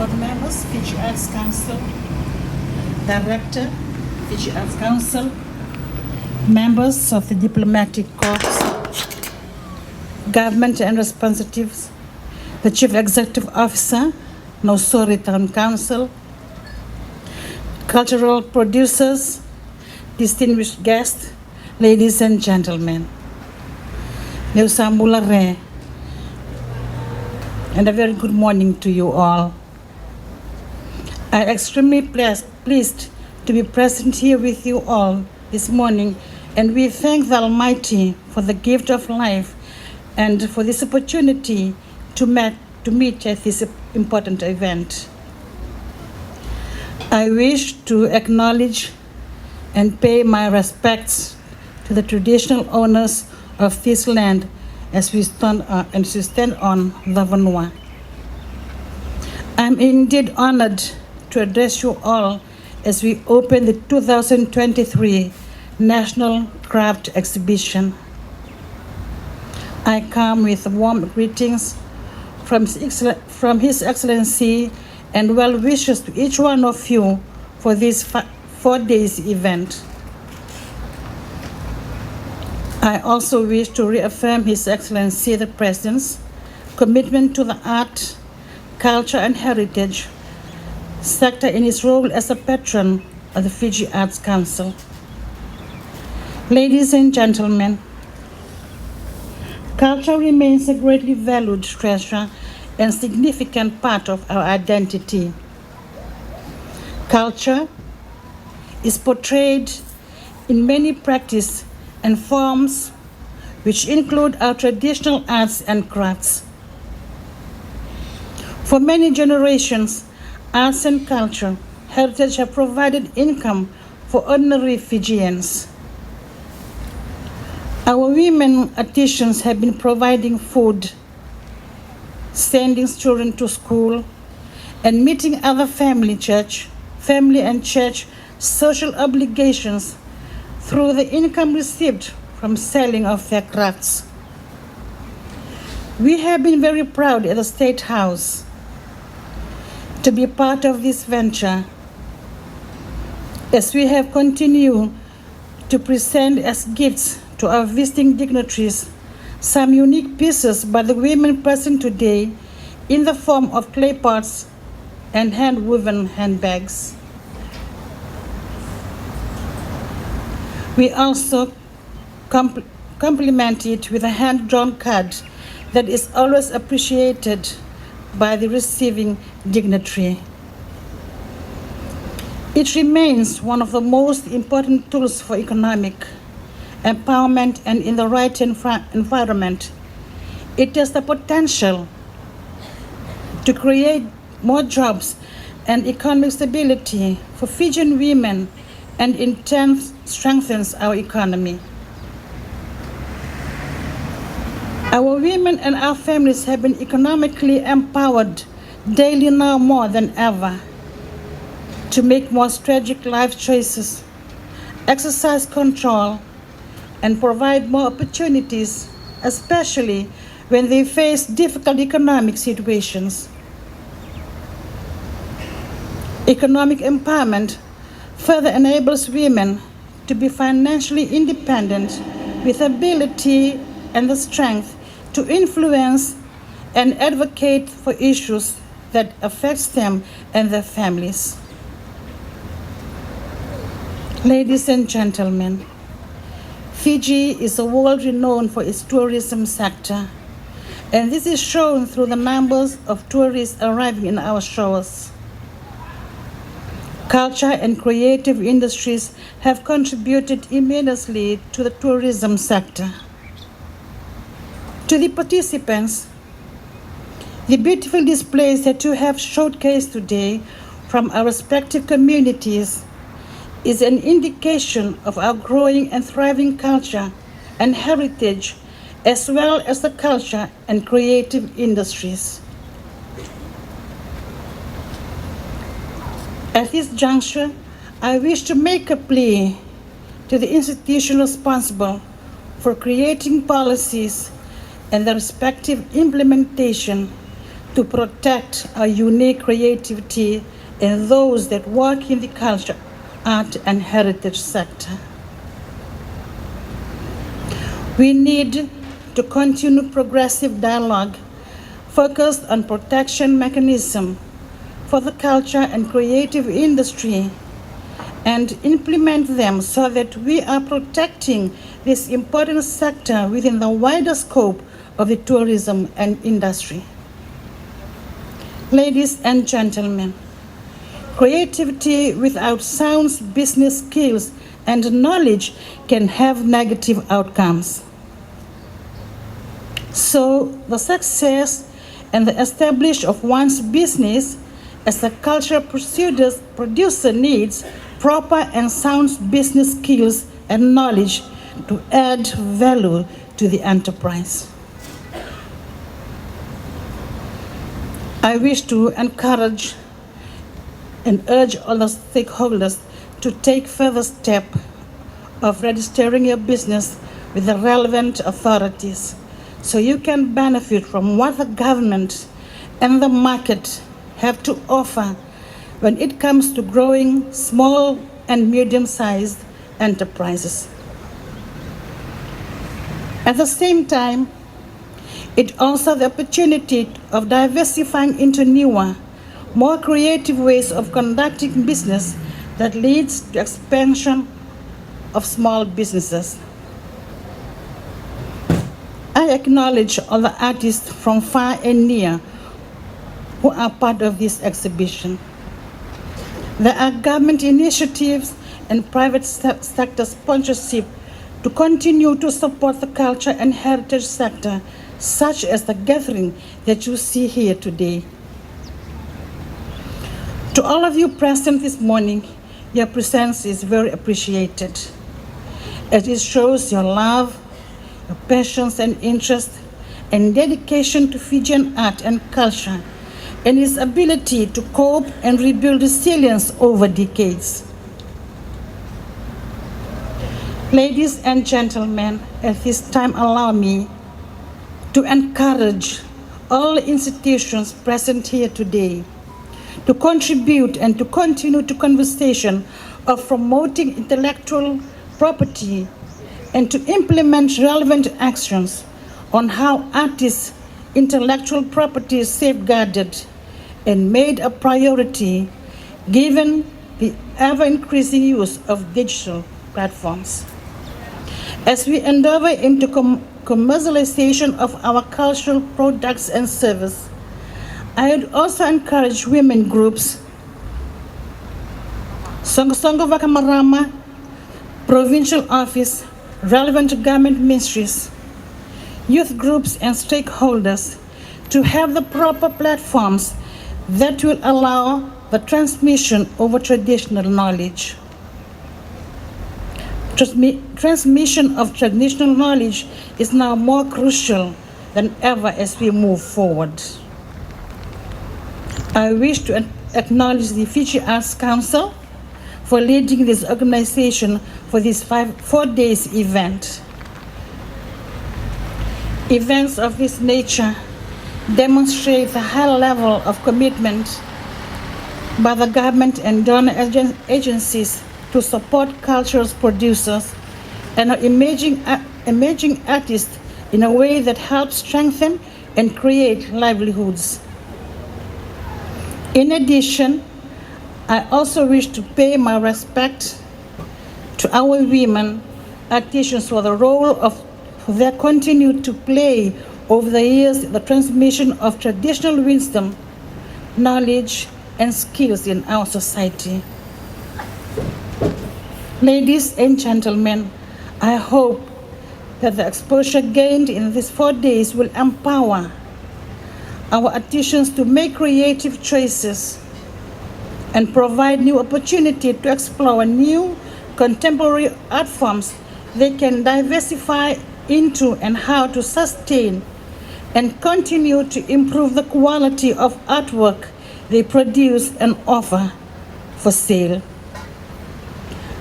board members, Fiji Arts Council, Director, Fiji Arts Council, members of the Diplomatic Corps, government and representatives, the Chief Executive Officer, Nausori Town Council, cultural producers, distinguished guests, ladies and gentlemen. Nausori, and a very good morning to you all. I am extremely pleased to be present here with you all this morning, and we thank the Almighty for the gift of life and for this opportunity to meet at this important event. I wish to acknowledge and pay my respects to the traditional owners of this land as we stand on the Vanua. I'm indeed honored to address you all as we open the 2023 National Craft Exhibition. I come with warm greetings from His Excellency and well wishes to each one of you for this 4 days event. I also wish to reaffirm His Excellency the President's commitment to the art, culture and heritage sector in his role as a patron of the Fiji Arts Council. Ladies and gentlemen, culture remains a greatly valued treasure and significant part of our identity. Culture is portrayed in many practices and forms which include our traditional arts and crafts. For many generations, arts and culture heritage have provided income for ordinary Fijians. Our women artisans have been providing food, sending children to school, and meeting other family and church social obligations through the income received from selling of their crafts. We have been very proud at the State House to be part of this venture, as we have continued to present as gifts to our visiting dignitaries some unique pieces by the women present today in the form of clay pots and hand-woven handbags. We also complement it with a hand-drawn card that is always appreciated by the receiving dignitary. It remains one of the most important tools for economic empowerment, and in the right environment, it has the potential to create more jobs and economic stability for Fijian women, and in turn strengthens our economy. Our women and our families have been economically empowered daily now more than ever to make more strategic life choices, exercise control, and provide more opportunities, especially when they face difficult economic situations. Economic empowerment further enables women to be financially independent with ability and the strength to influence and advocate for issues that affect them and their families. Ladies and gentlemen, Fiji is a world renowned for its tourism sector, and this is shown through the numbers of tourists arriving in our shores. Culture and creative industries have contributed immensely to the tourism sector. To the participants, the beautiful displays that you have showcased today from our respective communities is an indication of our growing and thriving culture and heritage, as well as the culture and creative industries. At this juncture, I wish to make a plea to the institution responsible for creating policies and the respective implementation to protect our unique creativity and those that work in the culture, art, and heritage sector. We need to continue progressive dialogue focused on protection mechanism for the culture and creative industry and implement them so that we are protecting this important sector within the wider scope of the tourism and industry. Ladies and gentlemen, creativity without sound business skills and knowledge can have negative outcomes. So the success and the establishment of one's business as a cultural producer needs proper and sound business skills and knowledge to add value to the enterprise. I wish to encourage and urge all the stakeholders to take further step of registering your business with the relevant authorities so you can benefit from what the government and the market have to offer when it comes to growing small and medium-sized enterprises. At the same time, it also the opportunity of diversifying into newer, more creative ways of conducting business that leads to expansion of small businesses. I acknowledge all the artists from far and near who are part of this exhibition. There are government initiatives and private sector sponsorship to continue to support the culture and heritage sector, such as the gathering that you see here today. To all of you present this morning, your presence is very appreciated, as it shows your love, your passions and interest, and dedication to Fijian art and culture, and its ability to cope and rebuild resilience over decades. Ladies and gentlemen, at this time allow me to encourage all institutions present here today to contribute and to continue to conversation of promoting intellectual property and to implement relevant actions on how artists' intellectual property is safeguarded and made a priority given the ever-increasing use of digital platforms. As we endeavor into commercialization of our cultural products and services, I would also encourage women groups, Songo Vakamarama, provincial office, relevant government ministries, youth groups and stakeholders to have the proper platforms that will allow the transmission over traditional knowledge. Transmission of traditional knowledge is now more crucial than ever as we move forward. I wish to acknowledge the Fiji Arts Council for leading this organization for this 4 days event. Events of this nature demonstrate the high level of commitment by the government and donor agencies to support cultural producers and emerging artists in a way that helps strengthen and create livelihoods. In addition, I also wish to pay my respect to our women artisans for the role of they continue to play over the years the transmission of traditional wisdom, knowledge, and skills in our society. Ladies and gentlemen, I hope that the exposure gained in these 4 days will empower our artisans to make creative choices and provide new opportunity to explore new contemporary art forms they can diversify into and how to sustain and continue to improve the quality of artwork they produce and offer for sale.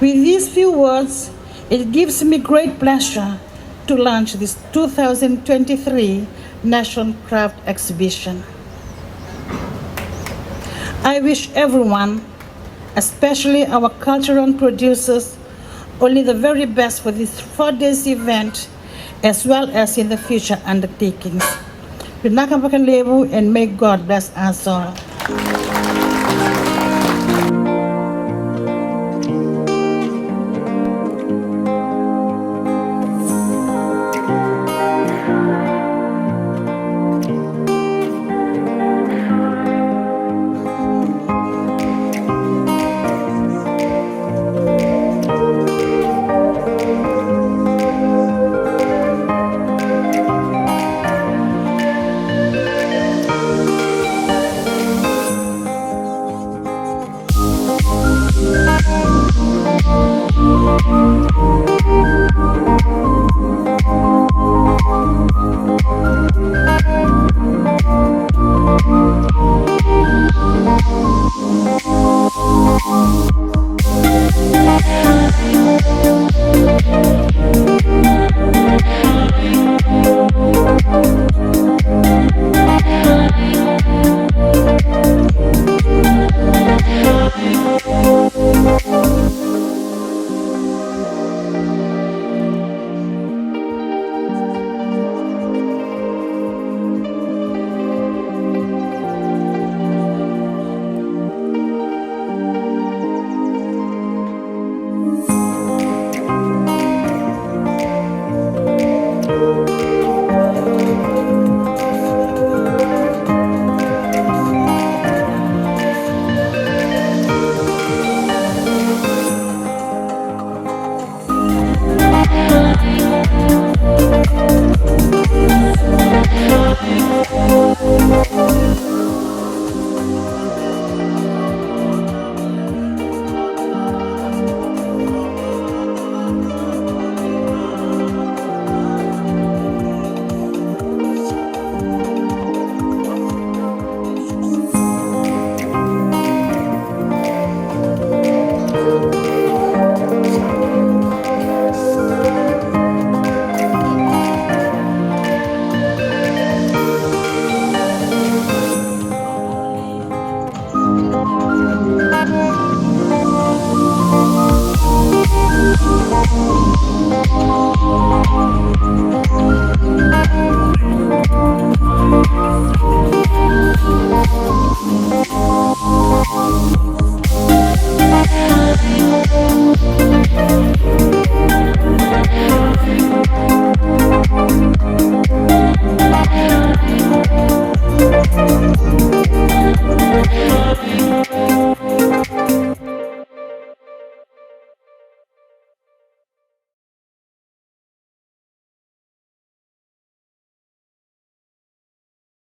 With these few words, it gives me great pleasure to launch this 2023 National Craft Exhibition. I wish everyone, especially our cultural producers, only the very best for this 4 days event, as well as in the future undertakings. Pinakapakan lebu, and may God bless us all.